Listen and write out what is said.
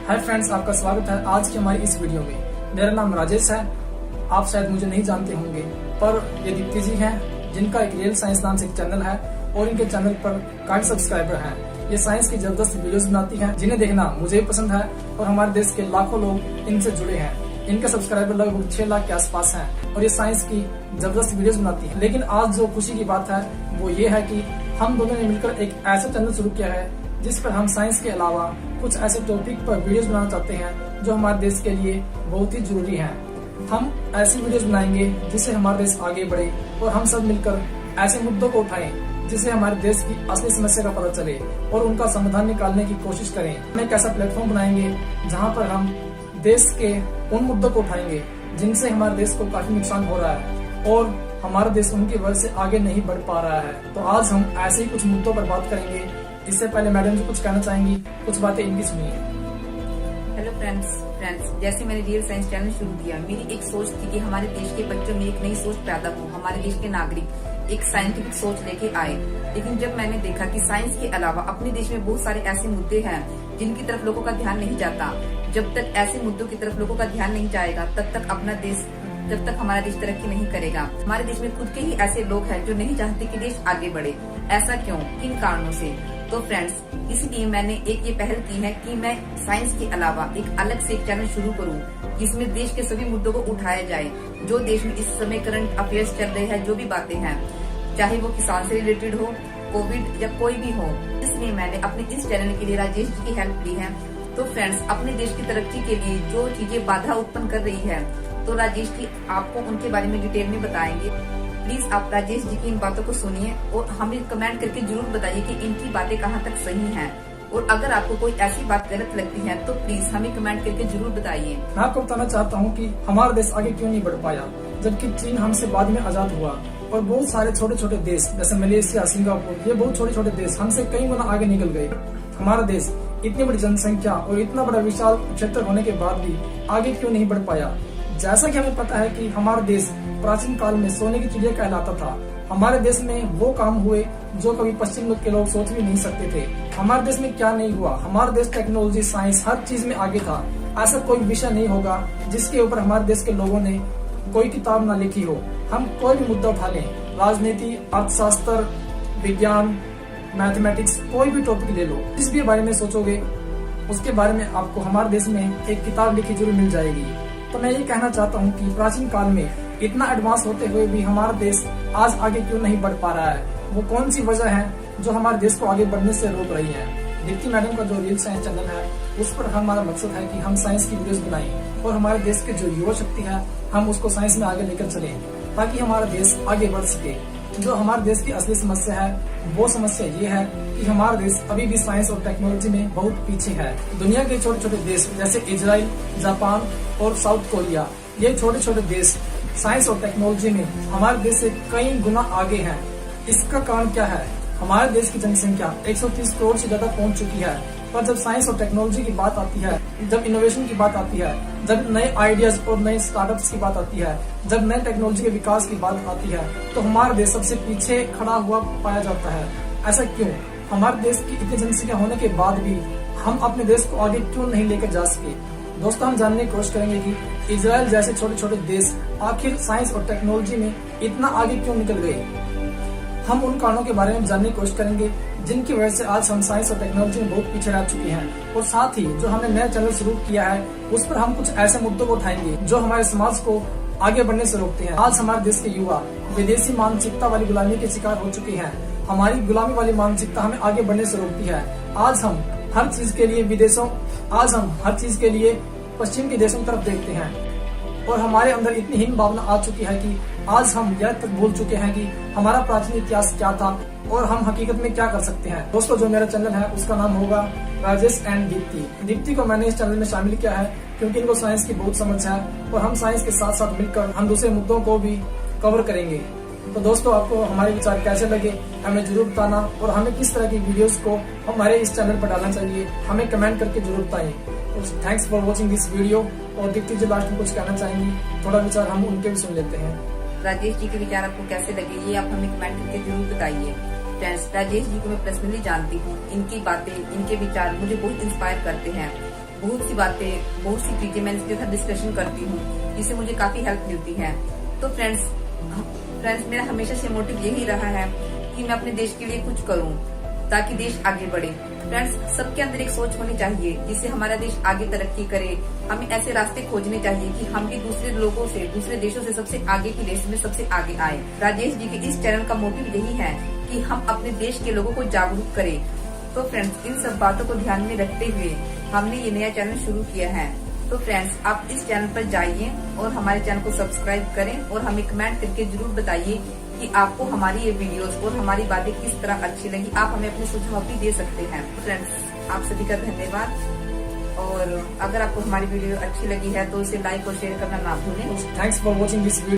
Hi friends, आपका स्वागत है आज की हमारी इस वीडियो में। मेरा नाम राजेश है। आप शायद मुझे नहीं जानते होंगे, पर ये दीप्ति जी हैं जिनका एक रियल साइंस नाम से एक चैनल है और इनके चैनल पर काफी सब्सक्राइबर हैं। ये साइंस की जबरदस्त वीडियोस बनाती हैं जिन्हें देखना मुझे भी पसंद है और हमारे देश के लाखों लोग इनसे जुड़े हैं। इनके सब्सक्राइबर लगभग 6 लाख के आसपास हैं और ये साइंस की जबरदस्त वीडियोस बनाती है। लेकिन आज जो खुशी की बात है वो ये है कि हम दोनों ने मिलकर एक ऐसा चैनल शुरू किया है जिस पर हम साइंस के अलावा कुछ ऐसे टॉपिक पर वीडियोस बनाना चाहते हैं जो हमारे देश के लिए बहुत ही जरूरी हैं। हम ऐसी वीडियोस बनाएंगे जिससे हमारा देश आगे बढ़े और हम सब मिलकर ऐसे मुद्दों को उठाएं जिससे हमारे देश की असली समस्या का पता चले और उनका समाधान निकालने की कोशिश करें। हम एक ऐसा प्लेटफॉर्म बनाएंगे जहाँ पर हम देश के उन मुद्दों को उठाएंगे जिनसे हमारे देश को काफी नुकसान हो रहा है और हमारा देश उनकी वजह से आगे नहीं बढ़ पा रहा है। तो आज हम ऐसे ही कुछ मुद्दों पर बात करेंगे। इससे पहले मैडम जी कुछ कहना चाहेंगी, कुछ बातें इनकी सुनिए। हेलो फ्रेंड्स, जैसे मैंने रियल साइंस चैनल शुरू किया, मेरी एक सोच थी कि हमारे देश के बच्चों में एक नई सोच पैदा हो, हमारे देश के नागरिक एक साइंटिफिक सोच लेके आए। लेकिन जब मैंने देखा कि साइंस के अलावा अपने देश में बहुत सारे ऐसे मुद्दे हैं जिनकी तरफ लोगों का ध्यान नहीं जाता। जब तक ऐसे मुद्दों की तरफ लोगों का ध्यान नहीं जाएगा जब तक हमारा देश तरक्की नहीं करेगा। हमारे देश में खुद के ही ऐसे लोग हैं जो नहीं चाहते कि देश आगे बढ़े। ऐसा क्यों, किन कारणों से? तो फ्रेंड्स, इसलिए मैंने एक ये पहल की है कि मैं साइंस के अलावा एक अलग से एक चैनल शुरू करूं जिसमें देश के सभी मुद्दों को उठाया जाए जो देश में इस समय करंट अफेयर्स चल रहे हैं, जो भी बातें हैं, चाहे वो किसान से रिलेटेड हो, कोविड या कोई भी हो। इसलिए मैंने अपने इस चैनल के लिए राजेश जी की हेल्प ली है। तो फ्रेंड्स, अपने देश की तरक्की के लिए जो चीजें बाधा उत्पन्न कर रही है, तो राजेश जी आपको उनके बारे में डिटेल में बताएंगे। प्लीज आप राजेश जी की इन बातों को सुनिए और हमें कमेंट करके जरूर बताइए कि इनकी बातें कहाँ तक सही हैं। और अगर आपको कोई ऐसी बात गलत लगती है तो प्लीज हमें कमेंट करके जरूर बताइए। मैं आपको बताना चाहता हूँ कि हमारा देश आगे क्यों नहीं बढ़ पाया, जबकि चीन हमसे बाद में आजाद हुआ और बहुत सारे छोटे छोटे देश जैसे मलेशिया, सिंगापुर, ये बहुत छोटे छोटे देश हमसे कई गुना आगे निकल गए। हमारा देश इतनी बड़ी जनसंख्या और इतना बड़ा विशाल क्षेत्र होने के बाद भी आगे क्यों नहीं बढ़ पाया? जैसा कि हमें पता है कि हमारा देश प्राचीन काल में सोने की चिड़िया कहलाता था। हमारे देश में वो काम हुए जो कभी पश्चिम के लोग सोच भी नहीं सकते थे। हमारे देश में क्या नहीं हुआ? हमारा देश टेक्नोलॉजी, साइंस, हर चीज में आगे था। ऐसा कोई विषय नहीं होगा जिसके ऊपर हमारे देश के लोगों ने कोई किताब ना लिखी हो। हम कोई भी मुद्दा उठा लें, राजनीति, अर्थशास्त्र, विज्ञान, मैथमेटिक्स, कोई भी टॉपिक ले लो, जिस भी बारे में सोचोगे उसके बारे में आपको हमारे देश में एक किताब लिखी जरूर मिल जाएगी। तो मैं ये कहना चाहता हूँ कि प्राचीन काल में इतना एडवांस होते हुए भी हमारा देश आज आगे क्यों नहीं बढ़ पा रहा है? वो कौन सी वजह है जो हमारे देश को आगे बढ़ने से रोक रही है? दीप्ति मैडम का जो रियल साइंस चैनल है उस पर हमारा मकसद है कि हम साइंस की वीडियोस बनाएं और हमारे देश के जो युवा शक्ति है हम उसको साइंस में आगे लेकर चलें ताकि हमारा देश आगे बढ़ सके। जो हमारे देश की असली समस्या है वो समस्या ये है कि हमारा देश अभी भी साइंस और टेक्नोलॉजी में बहुत पीछे है। दुनिया के छोटे छोटे देश जैसे इजराइल, जापान और साउथ कोरिया, ये छोटे छोटे देश साइंस और टेक्नोलॉजी में हमारे देश से कई गुना आगे हैं। इसका कारण क्या है? हमारे देश की जनसंख्या 130 करोड़ से ज्यादा पहुंच चुकी है, पर जब साइंस और टेक्नोलॉजी की बात आती है, जब इनोवेशन की बात आती है, जब नए आइडियाज और नए स्टार्टअप्स की बात आती है, जब नए टेक्नोलॉजी के विकास की बात आती है, तो हमारा देश सबसे पीछे खड़ा हुआ पाया जाता है। ऐसा क्यों? हमारे देश की इतनी जनसंख्या होने के बाद भी हम अपने देश को आगे क्यों नहीं लेकर जा सके? दोस्तों, हम जानने की कोशिश करेंगे कि इजराइल जैसे छोटे छोटे देश आखिर साइंस और टेक्नोलॉजी में इतना आगे क्यों निकल गए। हम उन कारणों के बारे में जानने की कोशिश करेंगे जिनकी वजह से आज हम साइंस और टेक्नोलॉजी में बहुत पीछे रह चुके हैं। और साथ ही जो हमने नया चैनल शुरू किया है उस पर हम कुछ ऐसे मुद्दों को उठाएंगे जो हमारे समाज को आगे बढ़ने से रोकते हैं। आज हमारे देश के युवा विदेशी मानसिकता वाली गुलामी के शिकार हो चुके हैं। हमारी गुलामी वाली मानसिकता हमें आगे बढ़ने से रोकती है। आज हम हर चीज के लिए पश्चिम के देशों की तरफ देखते हैं और हमारे अंदर इतनी हीन भावना आ चुकी है कि आज हम यह तक भूल चुके हैं कि हमारा प्राचीन इतिहास क्या था और हम हकीकत में क्या कर सकते हैं। दोस्तों, जो मेरा चैनल है उसका नाम होगा राजेश एंड दीप्ति। दीप्ति को मैंने इस चैनल में शामिल किया है क्योंकि इनको साइंस की बहुत समझ है और हम साइंस के साथ साथ मिलकर हम दूसरे मुद्दों को भी कवर करेंगे। तो दोस्तों, आपको हमारे विचार कैसे लगे हमें जरूर बताना और हमें किस तरह की वीडियोस को हमारे इस चैनल पर डालना चाहिए हमें कमेंट करके जरूर बताएं। Thanks for watching this video. और दीप्ति जी लास्ट में कुछ कहना चाहेंगी, थोड़ा विचार हम उनके भी सुन लेते हैं। राजेश जी के विचार आपको कैसे लगे ये आप हमें कमेंट करके जरूर बताइए। फ्रेंड्स, राजेश जी को मैं पर्सनली जानती हूँ। इनकी बातें, इनके विचार मुझे बहुत इंस्पायर करते हैं। बहुत सी बातें, बहुत सी चीजें मैं इसके साथ डिस्कशन करती हूँ, जिससे मुझे काफी हेल्प मिलती है। तो फ्रेंड्स मेरा हमेशा से मोटिव यही रहा है कि मैं अपने देश के लिए कुछ करूँ ताकि देश आगे बढ़े। फ्रेंड्स, सबके अंदर एक सोच होनी चाहिए जिससे हमारा देश आगे तरक्की करे। हमें ऐसे रास्ते खोजने चाहिए कि हम भी दूसरे लोगों से, दूसरे देशों से सबसे आगे की रेस में सबसे आगे आए। राजेश जी के इस चैनल का मोटिव यही है कि हम अपने देश के लोगों को जागरूक करें। तो फ्रेंड्स, इन सब बातों को ध्यान में रखते हुए हमने ये नया चैनल शुरू किया है। तो फ्रेंड्स, आप इस चैनल पर जाइए और हमारे चैनल को सब्सक्राइब करें और हमें कमेंट करके जरूर बताइए कि आपको हमारी ये वीडियोस और हमारी बातें किस तरह अच्छी लगी। आप हमें अपने सुझाव भी दे सकते हैं। फ्रेंड्स, आप सभी का धन्यवाद, और अगर आपको हमारी वीडियो अच्छी लगी है तो इसे लाइक और शेयर करना ना भूलें। Thanks for watching this video.